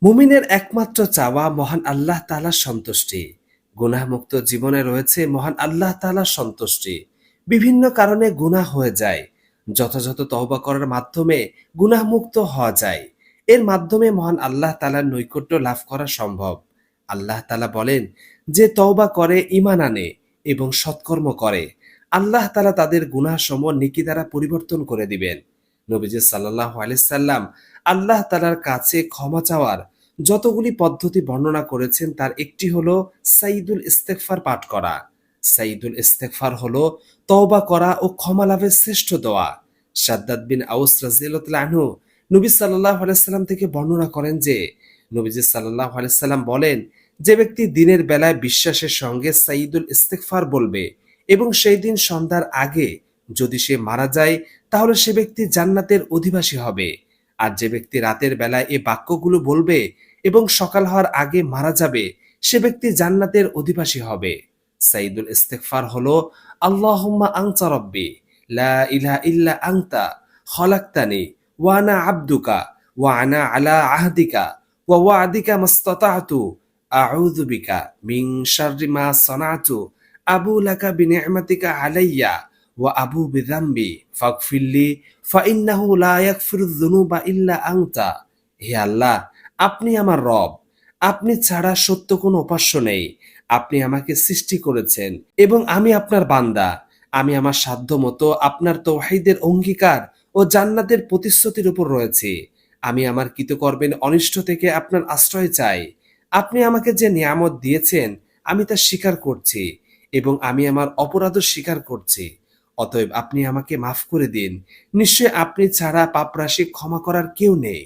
মুমিনের একমাত্র চাওয়া মহান আল্লাহ তাআলার সন্তুষ্টি। গুনাহমুক্ত জীবনে রয়েছে মহান আল্লাহ তাআলার সন্তুষ্টি। বিভিন্ন কারণে গুনাহ হয়ে যায়, যথাযথ তওবা করার মাধ্যমে গুনাহমুক্ত হওয়া যায়। এর মাধ্যমে মহান আল্লাহ তাআলার নৈকট্য লাভ করা সম্ভব। আল্লাহ তাআলা বলেন, যে তওবা করে, ঈমান আনে এবং সৎকর্ম করে, আল্লাহ তাআলা তাদের গুনাহসমূহ নেকি দ্বারা পরিবর্তন করে দিবেন। নবীজি সাল্লাল্লাহু আলাইহি সাল্লাম আল্লাহ তাআলার কাছে ক্ষমা চাওয়ার যতগুলি পদ্ধতি বর্ণনা করেছেন, তার একটি হলো সাইয়্যিদুল ইস্তেগফার পাঠ করা। সাইয়্যিদুল ইস্তেগফার হলো তওবা করা ও ক্ষমা লাভের শ্রেষ্ঠ দোয়া। শাদ্দাদ বিন আউস রাদিয়াল্লাহু তাআলা আনহু নবী সাল্লাল্লাহু আলাইহি সাল্লাম থেকে বর্ণনা করেন যে, নবীজি সাল্লাল্লাহু আলাইহি সাল্লাম বলেন, যে ব্যক্তি দিনের বেলায় বিশ্বাসের সঙ্গে সাইয়্যিদুল ইস্তেগফার বলবে এবং সেই দিন সন্ধ্যার আগে যদি সে মারা যায়, তাহলে সে ব্যক্তি জান্নাতের অধিবাসী হবে। আর যে ব্যক্তি রাতের বেলায় এ বাক্যগুলো বলবে এবং সকাল হওয়ার আগে মারা যাবে, সে ব্যক্তি জান্নাতের অধিবাসী হবে। সাইয়্যিদুল ইস্তেগফার হলো, আল্লাহুম্মা আনতা রাব্বি লা ইলাহা ইল্লা আনতা খলাকতানি ওয়া আনা আবদুকা ওয়া আনা আলা আহদিকা ওয়া ওয়া'দিকা মাসতাতা'তু আউযু বিকা মিন শাররি মা সানা'তু আবু লাকা বিনি'মাতিকা আলাইয়া ওয়া আবু বিযামবি ফাগফিরলি ফাইন্নাহু লা ইয়াগফিরুয যুনুবা ইল্লা আনতা। হে আল্লাহ, আপনি আমার রব, আপনি ছাড়া সত্য কোনো উপাস্য নেই। আপনি আমাকে সৃষ্টি করেছেন এবং আমি আপনার বান্দা। আমি আমার সাধ্যমতো আপনার তাওহীদের অঙ্গীকার ও জান্নাতের প্রতিশ্রুতির উপর রয়েছি। আমি আমার কৃতকর্মের অনিষ্ট থেকে আপনার আশ্রয় চাই। আপনি আমাকে যে নিয়ামত দিয়েছেন, আমি তা স্বীকার করছি এবং আমি আমার অপরাধও স্বীকার করছি। অতএব আপনি আমাকে মাফ করে দিন। নিশ্চয় আপনি ছাড়া পাপরাশি ক্ষমা করার কেউ নেই।